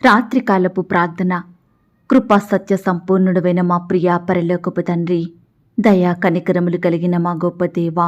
రాత్రికాలపు ప్రార్థన. కృపా సత్య సంపూర్ణుడైన మా ప్రియ పరలోకపు తండ్రి, దయా కనికరములు కలిగిన మా గొప్ప దేవా,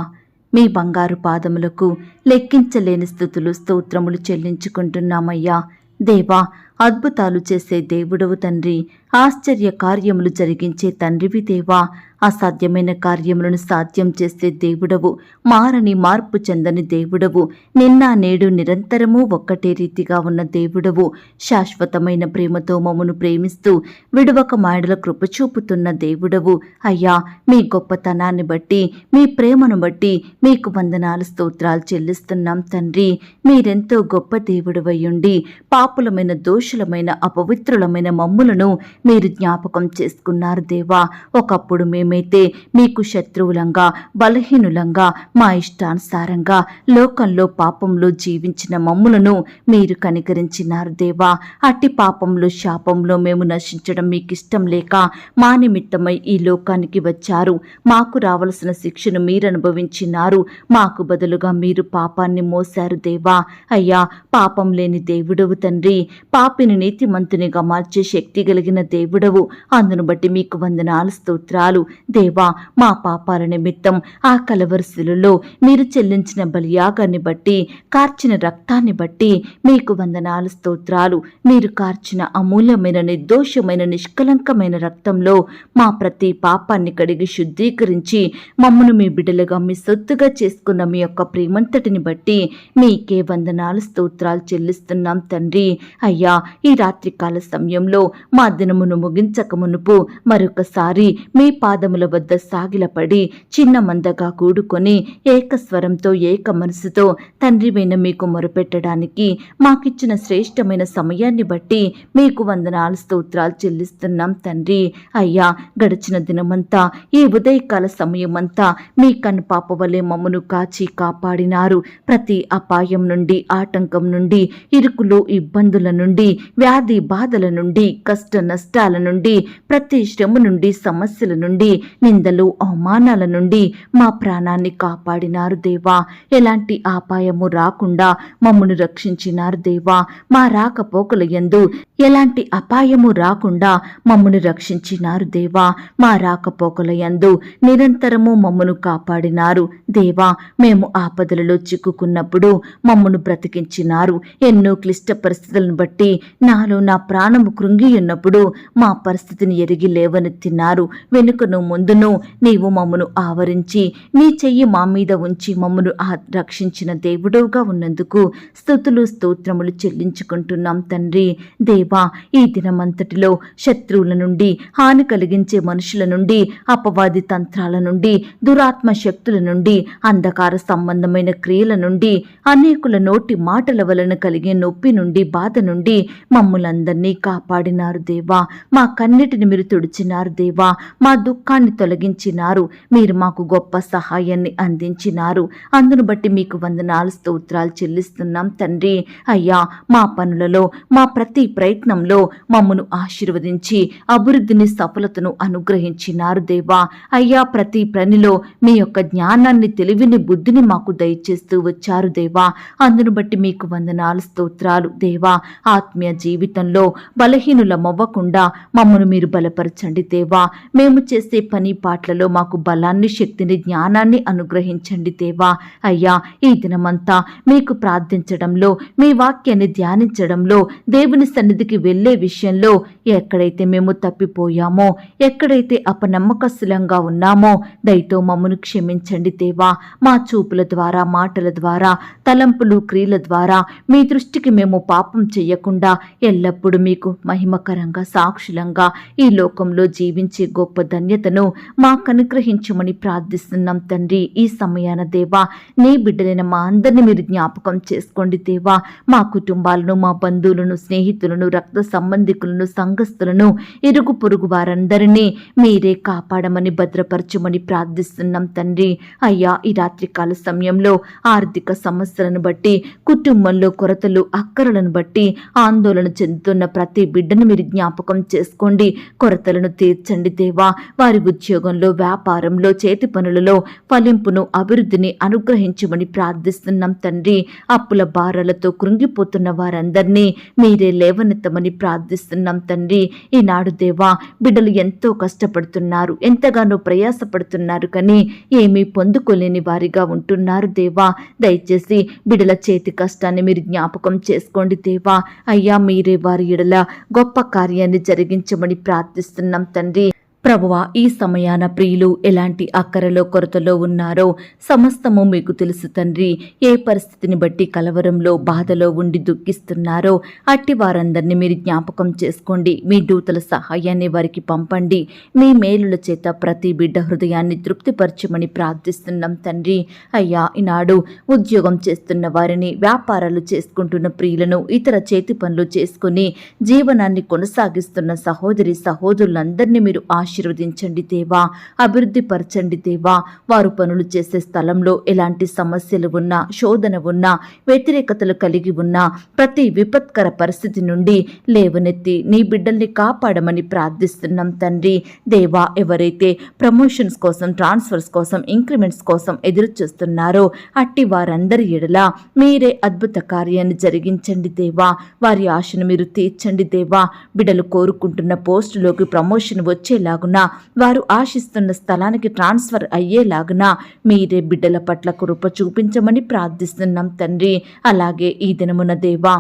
మీ బంగారు పాదములకు లెక్కించలేని స్తుతులు స్తోత్రములు చెల్లించుకుంటున్నామయ్యా. దేవా, అద్భుతాలు చేసే దేవుడవు తండ్రి, ఆశ్చర్య కార్యములు జరిగించే తండ్రివి దేవా, అసాధ్యమైన కార్యములను సాధ్యం చేసే దేవుడవు, మారని మార్పు చెందని దేవుడవు, నిన్న నేడు నిరంతరము ఒక్కటే రీతిగా ఉన్న దేవుడవు, శాశ్వతమైన ప్రేమతో మమ్మను ప్రేమిస్తూ విడువక మాయడల కృప చూపుతున్న దేవుడవు. అయ్యా, మీ గొప్పతనాన్ని బట్టి, మీ ప్రేమను బట్టి మీకు వందనాలు స్తోత్రాలు చెల్లిస్తున్నాం తండ్రి. మీరెంతో గొప్ప దేవుడవయ్యుండి పాపులమైన దోషులమైన అపవిత్రులమైన మమ్ములను మీరు జ్ఞాపకం చేసుకున్నారు దేవా. ఒకప్పుడు మేమైతే మీకు శత్రువులంగా బలహీనులంగా మా ఇష్టానుసారంగా లోకంలో పాపంలో జీవించిన మమ్ములను మీరు కనికరించినారు దేవా. అట్టి పాపంలో శాపంలో మేము నశించడం మీకు ఇష్టం లేక మా నిమిత్తమై ఈ లోకానికి వచ్చారు. మాకు రావలసిన శిక్షను మీరు అనుభవించినారు. మాకు బదులుగా మీరు పాపాన్ని మోశారు దేవా. అయ్యా, పాపం లేని దేవుడవు తండ్రి, పాపిని నీతిమంతునిగా మార్చే శక్తి కలిగిన దేవుడవు. అందును బట్టి మీకు వందనాలు స్తోత్రాలు దేవా. మా పాపాల నిమిత్తం ఆ కలవరశిలలో మీరు చెల్లించిన బలియాగాన్ని బట్టి, కార్చిన రక్తాన్ని బట్టి మీకు వందనాలు స్తోత్రాలు. మీరు కార్చిన అమూల్యమైన నిర్దోషమైన నిష్కలంకమైన రక్తంలో మా ప్రతి పాపాన్ని కడిగి శుద్ధీకరించి మమ్మను మీ బిడ్డలుగా మీ సొత్తుగా చేసుకున్న మీ యొక్క ప్రేమంతటిని బట్టి మీకే వందనాలు స్తోత్రాలు చెల్లిస్తున్నాం తండ్రి. అయ్యా, ఈ రాత్రికాల సమయంలో మా దినమును ముగించక మునుపు మరొకసారి మీ పాదముల వద్ద సాగిలపడి చిన్న మందగా కూడుకొని ఏకస్వరంతో ఏక మనసుతో తండ్రివైన మీకు మొరపెట్టడానికి మాకిచ్చిన శ్రేష్టమైన సమయాన్ని బట్టి మీకు వందనాలు స్తోత్రాలు చెల్లిస్తున్నాం తండ్రి. అయ్యా, గడిచిన దినమంతా ఈ ఉదయకాల సమయమంతా మీ కనుపాప వలె మమ్మను కాచి కాపాడినారు. ప్రతి అపాయం నుండి, ఆటంకం నుండి, ఇరుకులు ఇబ్బందుల నుండి, వ్యాధి బాధల నుండి, కష్ట నష్టాల నుండి, ప్రతి శ్రమ నుండి, సమస్యల నుండి, నిందలు అవమానాల నుండి మా ప్రాణాన్ని కాపాడినారు దేవా. ఎలాంటి అపాయము రాకుండా మమ్మను రక్షించినారు దేవా. మా రాకపోకల యందు ఎలాంటి అపాయము రాకుండా మమ్మను రక్షించినారు దేవా. మా రాకపోకల యందు నిరంతరము మమ్మను కాపాడినారు దేవా. మేము ఆపదలలో చిక్కుకున్నప్పుడు మమ్మను బ్రతికించినారు. ఎన్నో క్లిష్ట పరిస్థితులను బట్టి నాలో నా ప్రాణము కృంగి ఉన్నప్పుడు మా పరిస్థితిని ఎరిగి లేవనెత్తినారు. వెనుకను ముందును నీవు మమ్మను ఆవరించి నీ చెయ్యి మా మీద ఉంచి మమ్మను రక్షించిన దేవుడుగా ఉన్నందుకు స్తుతులు స్తోత్రములు చెల్లించుకుంటున్నాం తండ్రి. దేవా, ఈ దినమంతటిలో శత్రువుల నుండి, హాని కలిగించే మనుషుల నుండి, అపవాది తంత్రాల నుండి, దురాత్మ శక్తుల నుండి, అంధకార సంబంధమైన క్రియల నుండి, అనేకుల నోటి మాటల వలన కలిగే నొప్పి నుండి, బాధ నుండి మమ్ములందరినీ కాపాడినారు దేవా. మా కన్నిటిని మీరు తుడిచినారు దేవా. మా దుఃఖాన్ని తొలగించినారు. మీరు మాకు గొప్ప సహాయాన్ని అందించినారు. అందును బట్టి మీకు వందనాలు స్తోత్రాలు చెల్లిస్తున్నాం తండ్రి. అయ్యా, మా పనులలో, మా ప్రతి ప్రయత్నంలో మమ్మను ఆశీర్వదించి అభివృద్ధిని, సఫలతను అనుగ్రహించినారు దేవా. అయ్యా, ప్రతి పనిలో మీ యొక్క జ్ఞానాన్ని, తెలివిని, బుద్ధిని మాకు దయచేస్తూ వచ్చారు దేవా. అందును బట్టి మీకు వందనాలు స్తోత్రాలు దేవా. ఆత్మీయ జీవితంలో బలహీనులమవ్వకుండా మమ్మను మీరు బలపరచండి దేవా. మేము చేసే పని పాటలలో మాకు బలాన్ని, శక్తిని, జ్ఞానాన్ని అనుగ్రహించండి దేవా. అయ్యా, ఈ దినమంతా మీకు ప్రార్థించడంలో, మీ వాక్యాన్ని ధ్యానించడంలో, దేవుని సన్నిధికి వెళ్లే విషయంలో ఎక్కడైతే మేము తప్పిపోయామో, ఎక్కడైతే అపనమ్మకస్తులంగా ఉన్నామో దయతో మమ్మను క్షమించండి దేవా. మా చూపుల ద్వారా, మాటల ద్వారా, తలంపులు, క్రియల ద్వారా మీ దృష్టికి మేము పాపం చెయ్యకుండా ఎల్లప్పుడూ మీకు మహిమకరంగా, సాక్షులంగా ఈ లోకంలో జీవించే గొప్ప ధన్యతను మాకు అనుగ్రహించమని ప్రార్థిస్తున్నాం తండ్రి. ఈ సమయాన దేవా, నీ బిడ్డలైన మా అందరినీ మీరు జ్ఞాపకం చేసుకోండి దేవా. మా కుటుంబాలను, మా బంధువులను, స్నేహితులను, రక్త సంబంధికులను, సంఘస్థులను, ఇరుగు పొరుగు వారందరినీ మీరే కాపాడమని, భద్రపరచమని ప్రార్థిస్తున్నాం తండ్రి. అయ్యా, ఈ రాత్రికాల సమయంలో ఆర్థిక సమస్యలను బట్టి, కుటుంబంలో కొరతలు, అక్కరలను బట్టి ఆందోళన చెందుతున్న ప్రతి బిడ్డను మీరు జ్ఞాపకం చేసుకోండి. కొరతలను తీర్చండి దేవా. వారి ఉద్యోగంలో, వ్యాపారంలో, చేతి పనులలో ఫలింపును, అభివృద్ధిని అనుగ్రహించమని ప్రార్థిస్తున్నాం తండ్రి. అప్పుల భారాలతో కృంగిపోతున్న వారందరినీ మీరే లేవనెత్తమని ప్రార్థిస్తున్నాం తండ్రి. ఈనాడు దేవా, బిడ్డలు ఎంతో కష్టపడుతున్నారు, ఎంతగానో ప్రయాసపడుతున్నారు, కానీ ఏమీ పొందుకోలేని వారిగా ఉంటున్నారు దేవా. దయచేసి బిడ్డల చేతి కష్టాన్ని మీరు జ్ఞాపకం చేసుకోండి దేవా. అయ్యా, మీరే వారి ఎడల గొప్ప కార్యాన్ని జరిగించమని ప్రార్థిస్తున్నాం తండ్రి. ప్రభువా, ఈ సమయాన ప్రియులు ఎలాంటి అక్కరలో, కొరతలో ఉన్నారో సమస్తము మీకు తెలుసు తండ్రి. ఏ పరిస్థితిని బట్టి కలవరంలో, బాధలో ఉండి దుఃఖిస్తున్నారో అట్టి వారందరినీ మీరు జ్ఞాపకం చేసుకోండి. మీ దూతల సహాయాన్ని వారికి పంపండి. మీ మేలుల చేత ప్రతి బిడ్డ హృదయాన్ని తృప్తిపరచమని ప్రార్థిస్తున్నాం తండ్రి. అయ్యా, ఈనాడు ఉద్యోగం చేస్తున్న వారిని, వ్యాపారాలు చేసుకుంటున్న ప్రియులను, ఇతర చేతి పనులు చేసుకుని జీవనాన్ని కొనసాగిస్తున్న సహోదరి సహోదరులందరినీ మీరు ఆశీర్వదించండి దేవా. అభివృద్ధి పరచండి దేవా. వారు పనులు చేసే స్థలంలో ఎలాంటి సమస్యలు ఉన్నా, శోధన ఉన్నా, వ్యతిరేకతలు కలిగి ఉన్నా ప్రతి విపత్కర పరిస్థితి నుండి లేవనెత్తి నీ బిడ్డల్ని కాపాడమని ప్రార్థిస్తున్నాం తండ్రి. దేవా, ఎవరైతే ప్రమోషన్స్ కోసం, ట్రాన్స్ఫర్స్ కోసం, ఇంక్రిమెంట్స్ కోసం ఎదురు చూస్తున్నారో అట్టి వారందరి ఎడల మీరే అద్భుత కార్యాన్ని జరిగించండి దేవా. వారి ఆశను మీరు తీర్చండి దేవా. బిడ్డలు కోరుకుంటున్న పోస్టులోకి ప్రమోషన్ వచ్చేలాగా, వారు ఆశిస్తున్న స్థలానికి ట్రాన్స్ఫర్ అయ్యేలాగున మీరే బిడ్డల పట్ల కృప చూపించమని ప్రార్థిస్తున్నాం తండ్రి. అలాగే ఈ దినమున దేవా,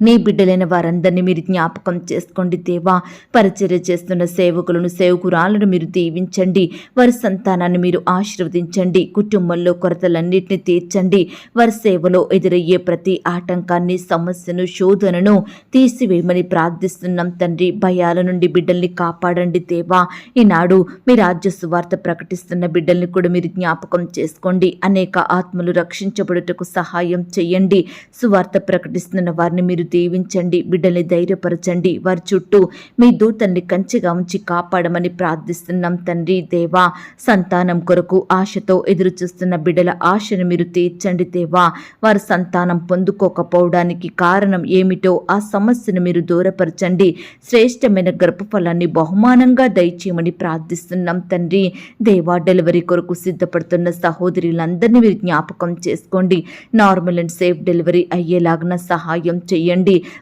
నీ బిడ్డలైన వారందరినీ మీరు జ్ఞాపకం చేసుకోండి దేవా. పరిచర్య చేస్తున్న సేవకులను, సేవకురాలను మీరు దీవించండి. వారి సంతానాన్ని మీరు ఆశీర్వదించండి. కుటుంబంలో కొరతలన్నింటినీ తీర్చండి. వారి సేవలో ఎదురయ్యే ప్రతి ఆటంకాన్ని, సమస్యను, శోధనను తీసివేయమని ప్రార్థిస్తున్నాం తండ్రి. భయాల నుండి బిడ్డల్ని కాపాడండి దేవా. ఈనాడు మీ రాజ్య సువార్త ప్రకటిస్తున్న బిడ్డల్ని కూడా మీరు జ్ఞాపకం చేసుకోండి. అనేక ఆత్మలు రక్షించబడుటకు సహాయం చేయండి. సువార్త ప్రకటిస్తున్న వారిని మీరు దీవించండి. బిడ్డల్ని ధైర్యపరచండి. వారి చుట్టూ మీ దూతల్ని కంచెగా ఉంచి కాపాడమని ప్రార్థిస్తున్నాం తండ్రి. దేవా, సంతానం కొరకు ఆశతో ఎదురు చూస్తున్న బిడ్డల ఆశను మీరు తీర్చండి దేవా. వారి సంతానం పొందుకోకపోవడానికి కారణం ఏమిటో ఆ సమస్యను మీరు దూరపరచండి. శ్రేష్టమైన గర్భఫలాన్ని బహుమానంగా దయచేయమని ప్రార్థిస్తున్నాం తండ్రి. దేవా, డెలివరీ కొరకు సిద్ధపడుతున్న సహోదరులందరినీ మీరు జ్ఞాపకం చేసుకోండి. నార్మల్ అండ్ సేఫ్ డెలివరీ అయ్యేలాగిన సహాయం చేయండి.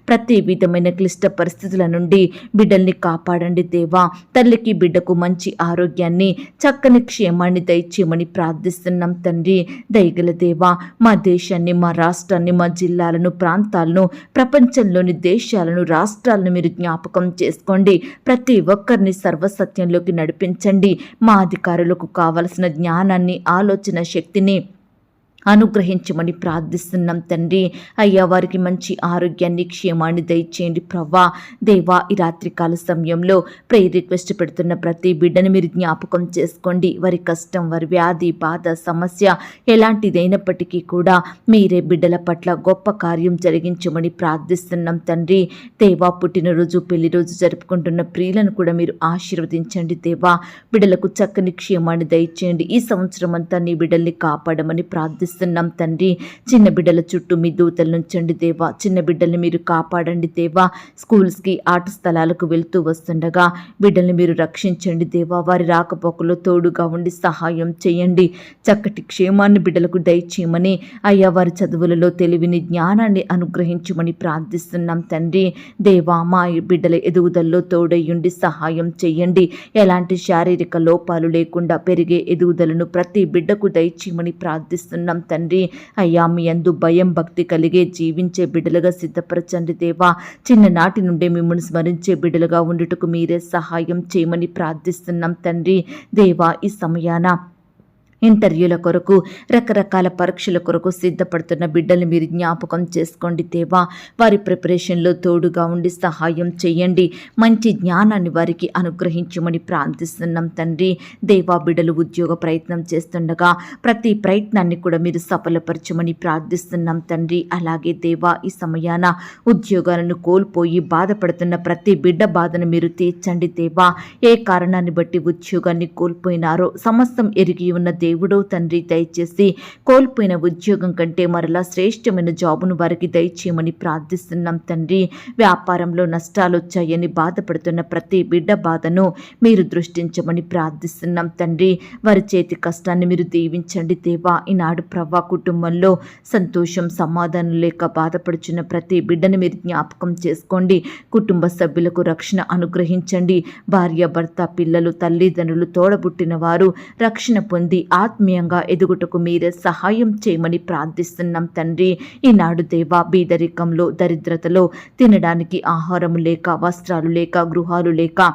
ప్రతి విధమైన క్లిష్ట పరిస్థితుల నుండి బిడ్డల్ని కాపాడండి దేవా. తల్లికి, బిడ్డకు మంచి ఆరోగ్యాన్ని, చక్కని క్షేమాన్ని దయచేయమని ప్రార్థిస్తున్నాం తండ్రి. దయగల దేవా, మా దేశాన్ని, మా రాష్ట్రాన్ని, మా జిల్లాలను, ప్రాంతాలను, ప్రపంచంలోని దేశాలను, రాష్ట్రాలను మీరు జ్ఞాపకం చేసుకోండి. ప్రతి ఒక్కరిని సర్వసత్యంలోకి నడిపించండి. మా అధికారులకు కావలసిన జ్ఞానాన్ని, ఆలోచన శక్తిని అనుగ్రహించమని ప్రార్థిస్తున్నాం తండ్రి. అయ్యా, వారికి మంచి ఆరోగ్యాన్ని, క్షేమాన్ని దయచేయండి ప్రవ్వా. దేవా, ఈ రాత్రికాల సమయంలో ప్రేయర్ రిక్వెస్ట్ పెడుతున్న ప్రతి బిడ్డను మీరు జ్ఞాపకం చేసుకోండి. వారి కష్టం, వారి వ్యాధి, బాధ, సమస్య ఎలాంటిదైనప్పటికీ కూడా మీరే బిడ్డల పట్ల గొప్ప కార్యం జరిగించమని ప్రార్థిస్తున్నాం తండ్రి. దేవా, పుట్టినరోజు, పెళ్లి రోజు జరుపుకుంటున్న ప్రియులను కూడా మీరు ఆశీర్వదించండి దేవా. బిడ్డలకు చక్కని క్షేమాన్ని దయచేయండి. ఈ సంవత్సరం అంతా నీ బిడ్డల్ని కాపాడమని ప్రార్థిస్తున్నాం తండ్రి. చిన్న బిడ్డల చుట్టూ మీ దూతలు నుంచండి దేవా. చిన్న బిడ్డల్ని మీరు కాపాడండి దేవా. స్కూల్స్కి, ఆట స్థలాలకు వెళ్తూ వస్తుండగా బిడ్డల్ని మీరు రక్షించండి దేవా. వారి రాకపోకలో తోడుగా ఉండి సహాయం చేయండి. చక్కటి క్షేమాన్ని బిడ్డలకు దయచేయమని, అయ్యా, వారి చదువులలో తెలివిని, జ్ఞానాన్ని అనుగ్రహించమని ప్రార్థిస్తున్నాం తండ్రి. దేవా, మా బిడ్డల ఎదుగుదలలో తోడయ్యుండి సహాయం చేయండి. ఎలాంటి శారీరక లోపాలు లేకుండా పెరిగే ఎదుగుదలను ప్రతి బిడ్డకు దయచేయమని ప్రార్థిస్తున్నాం తండ్రి. అయ్యా, మీ యందు భయం, భక్తి కలిగే జీవించే బిడ్డలుగా సిద్ధపరచండి దేవా. చిన్ననాటి నుండే మిమ్మల్ని స్మరించే బిడ్డలుగా ఉండుటకు మీరే సహాయం చేయమని ప్రార్థిస్తున్నాం తండ్రి. దేవా, ఈ సమయాన ఇంటర్వ్యూల కొరకు, రకరకాల పరీక్షల కొరకు సిద్ధపడుతున్న బిడ్డల్ని మీరు జ్ఞాపకం చేసుకోండి దేవా. వారి ప్రిపరేషన్లో తోడుగా ఉండి సహాయం చేయండి. మంచి జ్ఞానాన్ని వారికి అనుగ్రహించమని ప్రార్థిస్తున్నాం తండ్రి. దేవా, బిడ్డలు ఉద్యోగ ప్రయత్నం చేస్తుండగా ప్రతి ప్రయత్నాన్ని కూడా మీరు సఫలపరచమని ప్రార్థిస్తున్నాం తండ్రి. అలాగే దేవా, ఈ సమయాన ఉద్యోగాలను కోల్పోయి బాధపడుతున్న ప్రతి బిడ్డ బాధను మీరు తీర్చండి దేవా. ఏ కారణాన్ని బట్టి ఉద్యోగాన్ని కోల్పోయినారో సమస్తం ఎరిగి ఉన్న దేవుడో తండ్రి దయచేసి కోల్పోయిన ఉద్యోగం కంటే మరలా శ్రేష్టమైన జాబును వారికి దయచేయమని ప్రార్థిస్తున్నాం తండ్రి. వ్యాపారంలో నష్టాలు వచ్చాయని బాధపడుతున్న ప్రతి బిడ్డ బాధను మీరు దృష్టించమని ప్రార్థిస్తున్నాం తండ్రి. వారి చేతి కష్టాన్ని మీరు దీవించండి దేవా. ఈనాడు ప్రవ్వా కుటుంబంలో సంతోషం సమాధానం లేక బాధపడుచున్న ప్రతి బిడ్డను మీరు జ్ఞాపకం చేసుకోండి. కుటుంబ సభ్యులకు రక్షణ అనుగ్రహించండి. భార్య భర్త పిల్లలు తల్లిదండ్రులు తోడబుట్టిన వారు రక్షణ పొంది ఆత్మీయంగా ఎదుగుటకు మీరే సహాయం చేయమని ప్రార్థిస్తున్నాం తండ్రి. ఈనాడు దేవా బీదరికంలో దరిద్రతలో తినడానికి ఆహారం లేక వస్త్రాలు లేక గృహాలు లేక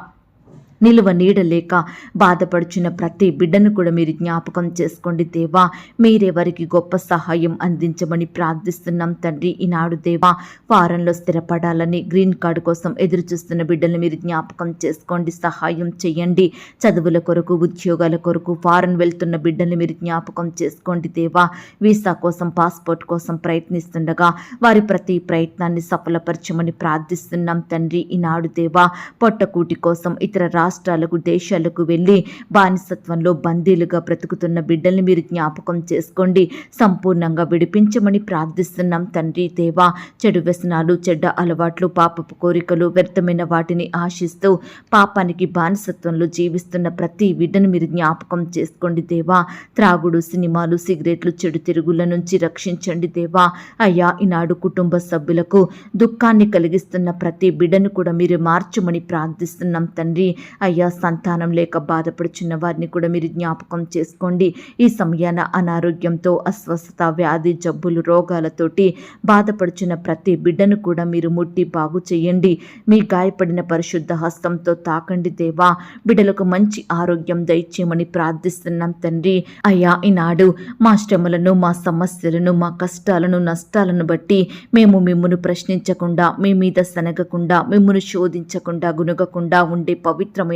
నిలువ నీడ లేక బాధపడుచున్న ప్రతి బిడ్డను కూడా మీరు జ్ఞాపకం చేసుకోండి దేవా. మీరే వారికి గొప్ప సహాయం అందించమని ప్రార్థిస్తున్నాం తండ్రి. ఈనాడు దేవా ఫారెన్లో స్థిరపడాలని గ్రీన్ కార్డు కోసం ఎదురు చూస్తున్న బిడ్డలను మీరు జ్ఞాపకం చేసుకోండి, సహాయం చేయండి. చదువుల కొరకు ఉద్యోగాల కొరకు ఫారెన్ వెళ్తున్న బిడ్డల్ని మీరు జ్ఞాపకం చేసుకోండి దేవా. వీసా కోసం పాస్పోర్ట్ కోసం ప్రయత్నిస్తుండగా వారి ప్రతి ప్రయత్నాన్ని సఫలపరచమని ప్రార్థిస్తున్నాం తండ్రి. ఈనాడు దేవా పొట్టకూటి కోసం ఇతర రాష్ట్రాలకు దేశాలకు వెళ్ళి బానిసత్వంలో బందీలుగా బ్రతుకుతున్న బిడ్డల్ని మీరు జ్ఞాపకం చేసుకోండి, సంపూర్ణంగా విడిపించమని ప్రార్థిస్తున్నాం తండ్రి దేవా. చెడు వ్యసనాలు చెడ్డ అలవాట్లు పాపపు కోరికలు వ్యర్థమైన వాటిని ఆశిస్తూ పాపానికి బానిసత్వంలో జీవిస్తున్న ప్రతి బిడ్డను మీరు జ్ఞాపకం చేసుకోండి దేవా. త్రాగుడు సినిమాలు సిగరెట్లు చెడు తిరుగుల నుంచి రక్షించండి దేవా. అయ్యా ఈనాడు కుటుంబ సభ్యులకు దుఃఖాన్ని కలిగిస్తున్న ప్రతి బిడ్డను కూడా మీరు మార్చమని ప్రార్థిస్తున్నాం తండ్రి. అయ్యా సంతానం లేక బాధపడుచున్న వారిని కూడా మీరు జ్ఞాపకం చేసుకోండి. ఈ సమయాన అనారోగ్యంతో అస్వస్థత వ్యాధి జబ్బులు రోగాలతోటి బాధపడుచున్న ప్రతి బిడ్డను కూడా మీరు ముట్టి బాగు చేయండి. మీ గాయపడిన పరిశుద్ధ హస్తంతో తాకండి దేవా. బిడ్డలకు మంచి ఆరోగ్యం దయచేయమని ప్రార్థిస్తున్నాం తండ్రి. అయ్యా ఈనాడు మా శ్రమలను మా సమస్యలను మా కష్టాలను నష్టాలను బట్టి మేము మిమ్మును ప్రశ్నించకుండా మీ మీద సనగకుండా మిమ్మును శోధించకుండా గునుగకుండా ఉండే పవిత్రమైన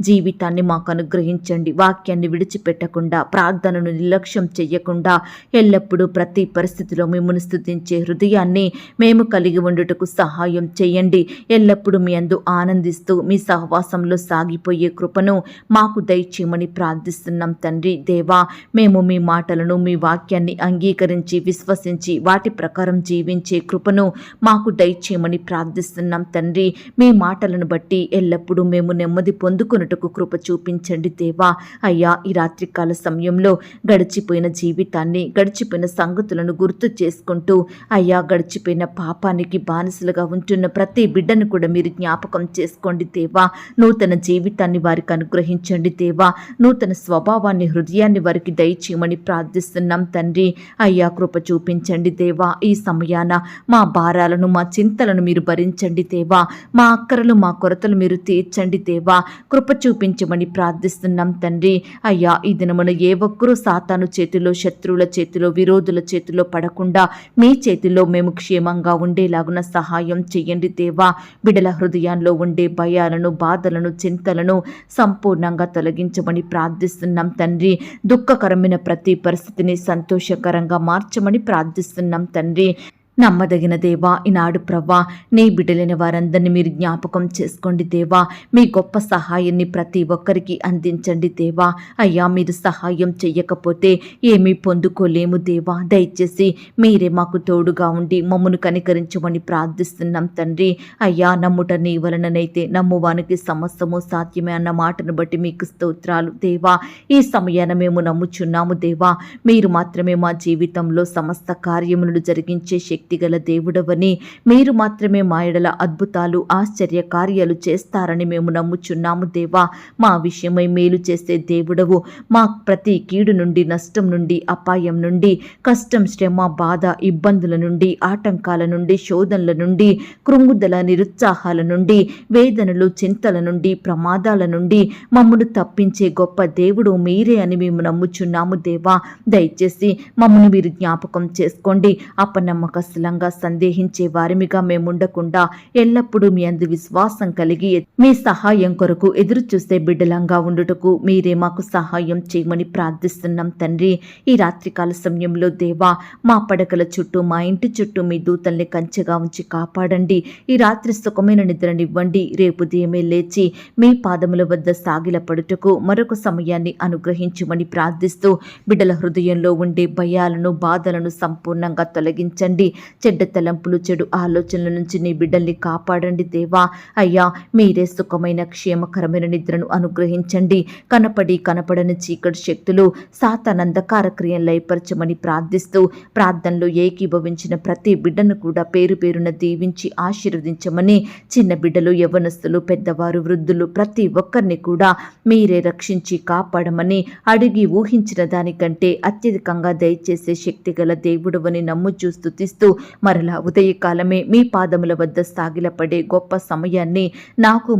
జీవితాన్ని మాకు అనుగ్రహించండి. వాక్యాన్ని విడిచిపెట్టకుండా ప్రార్థనను నిర్లక్ష్యం చెయ్యకుండా ఎల్లప్పుడూ ప్రతి పరిస్థితిలో మిమ్మల్ని స్తుతించే హృదయాన్ని మేము కలిగి ఉండుటకు సహాయం చేయండి. ఎల్లప్పుడూ మీ అందు ఆనందిస్తూ మీ సహవాసంలో సాగిపోయే కృపను మాకు దయచేయమని ప్రార్థిస్తున్నాం తండ్రి దేవా. మేము మీ మాటలను మీ వాక్యాన్ని అంగీకరించి విశ్వసించి వాటి ప్రకారం జీవించే కృపను మాకు దయచేయమని ప్రార్థిస్తున్నాం తండ్రి. మీ మాటలను బట్టి ఎల్లప్పుడూ మేము నెమ్మది పొందుకొనుటకు కృప చూపించండి దేవా. అయ్యా ఈ రాత్రికాల సమయంలో గడిచిపోయిన జీవితాన్ని గడిచిపోయిన సంగతులను గుర్తు చేసుకుంటూ అయ్యా గడిచిపోయిన పాపానికి బానిసలుగా ఉంటున్న ప్రతి బిడ్డను కూడా మీరు జ్ఞాపకం చేసుకోండి దేవా. నూతన జీవితాన్ని వారికి అనుగ్రహించండి దేవా. నూతన స్వభావాన్ని హృదయాన్ని వారికి దయచేయమని ప్రార్థిస్తున్నాం తండ్రి. అయ్యా కృప చూపించండి దేవా. ఈ సమయాన మా భారాలను మా చింతలను మీరు భరించండి దేవా. మా అక్కరలు మా కొరతలు మీరు తీర్చండి దేవా. కృప చూపించమని ప్రార్థిస్తున్నాం తండ్రి. అయ్యా ఈ దినమున ఏ ఒక్కరూ సాతాను చేతిలో శత్రువుల చేతిలో విరోధుల చేతిలో పడకుండా మీ చేతిలో మేము క్షేమంగా ఉండేలాగున సహాయం చెయ్యండి దేవా. బిడల హృదయాల్లో ఉండే భయాలను బాధలను చింతలను సంపూర్ణంగా తొలగించమని ప్రార్థిస్తున్నాం తండ్రి. దుఃఖకరమైన ప్రతి పరిస్థితిని సంతోషకరంగా మార్చమని ప్రార్థిస్తున్నాం తండ్రి. నమ్మదగిన దేవా ఈనాడు ప్రవ్వా నీ బిడ్డలైన వారందరినీ మీరు జ్ఞాపకం చేసుకోండి దేవా. మీ గొప్ప సహాయాన్ని ప్రతి ఒక్కరికి అందించండి దేవా. అయ్యా మీరు సహాయం చెయ్యకపోతే ఏమీ పొందుకోలేము దేవా. దయచేసి మీరే మాకు తోడుగా ఉండి మమ్మను కనికరించమని ప్రార్థిస్తున్నాం తండ్రి. అయ్యా నమ్ముట నీ వలననైతే నమ్మువానికి సమస్తము సాధ్యమే అన్న మాటను బట్టి మీకు స్తోత్రాలు దేవా. ఈ సమయాన మేము నమ్ముచున్నాము దేవా. మీరు మాత్రమే మా జీవితంలో సమస్త కార్యములను జరిగించే శక్తిగల దేవుడవని, మీరు మాత్రమే మా ఎడల అద్భుతాలు ఆశ్చర్య కార్యాలు చేస్తారని మేము నమ్ముచున్నాము దేవా. మా విషయమై మేలు చేసే దేవుడవు. మా ప్రతి కీడు నుండి నష్టం నుండి అపాయం నుండి కష్టం శ్రమ బాధ ఇబ్బందుల నుండి ఆటంకాల నుండి శోధనల నుండి కృంగుదల నిరుత్సాహాల నుండి వేదనలు చింతల నుండి ప్రమాదాల నుండి మమ్మను తప్పించే గొప్ప దేవుడు మీరే అని మేము నమ్ముచున్నాము దేవా. దయచేసి మమ్మల్ని మీరు జ్ఞాపకం చేసుకోండి. అపనమ్మకస్తుల అనవసరంగా సందేహించే వారిమిగా మేముండకుండా ఎల్లప్పుడూ మీ అందు విశ్వాసం కలిగి మీ సహాయం కొరకు ఎదురు చూసే బిడ్డలంగా ఉండుటకు మీరే మాకు సహాయం చేయమని ప్రార్థిస్తున్నాం తండ్రి. ఈ రాత్రికాల సమయంలో దేవా, మా పడకల చుట్టూ, మా ఇంటి చుట్టూ మీ దూతల్ని కంచెగా ఉంచి కాపాడండి. ఈ రాత్రి సుఖమైన నిద్రనివ్వండి. రేపు ఉదయమే లేచి మీ పాదముల వద్ద సాగిలపడుటకు మరొక సమయాన్ని అనుగ్రహించమని ప్రార్థిస్తూ బిడ్డల హృదయంలో ఉండే భయాలను, బాధలను సంపూర్ణంగా తొలగించండి. చెడ్డ తలంపులు, చెడు ఆలోచనల నుంచి నీ బిడ్డల్ని కాపాడండి దేవా. అయ్యా, మీరే సుఖమైన క్షేమకరమైన నిద్రను అనుగ్రహించండి. కనపడి కనపడని చీకటి శక్తులు, సాతాను అంధకార క్రియలు లయపరచమని ప్రార్థిస్తూ ప్రార్థనలో ఏకీభవించిన ప్రతి బిడ్డను కూడా పేరు పేరున దీవించి ఆశీర్వదించమని, చిన్న బిడ్డలు, యవ్వనస్తులు, పెద్దవారు, వృద్ధులు ప్రతి ఒక్కరిని కూడా మీరే రక్షించి కాపాడమని అడిగి ఊహించిన దానికంటే అత్యధికంగా దయచేసే శక్తిగల దేవుడవని నమ్ముచూ స్తుతిస్తూ మరలా ఉదయకాలమే మీ పాదముల వద్ద సాగిలపడే గొప్ప సమయాన్ని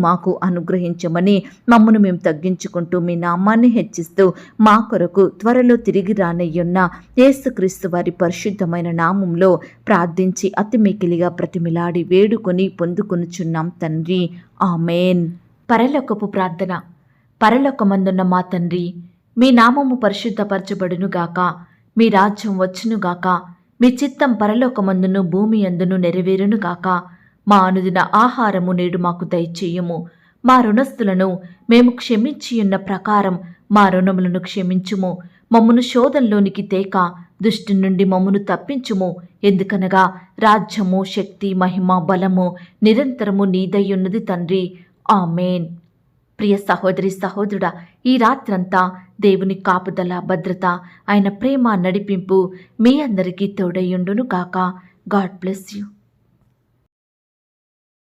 మాకు అనుగ్రహించమని, మమ్మను మేము తగ్గించుకుంటూ మీ నామాన్ని హెచ్చిస్తూ మా కొరకు త్వరలో తిరిగి రానయ్యున్న యేసుక్రీస్తు వారి పరిశుద్ధమైన నామంలో ప్రార్థించి అతి మికిలిగా ప్రతిమిలాడి వేడుకొని పొందుకొనుచున్నాం తండ్రి. ఆమేన్. పరలోకపు ప్రార్థన. పరలోకమందున్న మా తండ్రి, మీ నామము పరిశుద్ధపరచబడునుగాక, మీ రాజ్యం వచ్చునుగాక, మీ చిత్తం పరలోకమందును భూమి అందును నెరవేరునుగాక. మా అనుదిన ఆహారము నేడు మాకు దయచేయము. మా రుణస్థులను మేము క్షమించియున్న ప్రకారం మా రుణములను క్షమించుము. మమ్మను శోధంలోనికి తేక దుష్టి నుండి మమ్మను తప్పించుము. ఎందుకనగా రాజ్యము, శక్తి, మహిమ, బలము నిరంతరము నీదయ్యున్నది తండ్రి. ఆమేన్. ప్రియ సహోదరి, సహోదరుడా, ఈ రాత్రంతా దేవుని కాపుదల, భద్రత, ఆయన ప్రేమ, నడిపింపు మీ అందరికీ తోడయ్యుండును గాక. God bless you.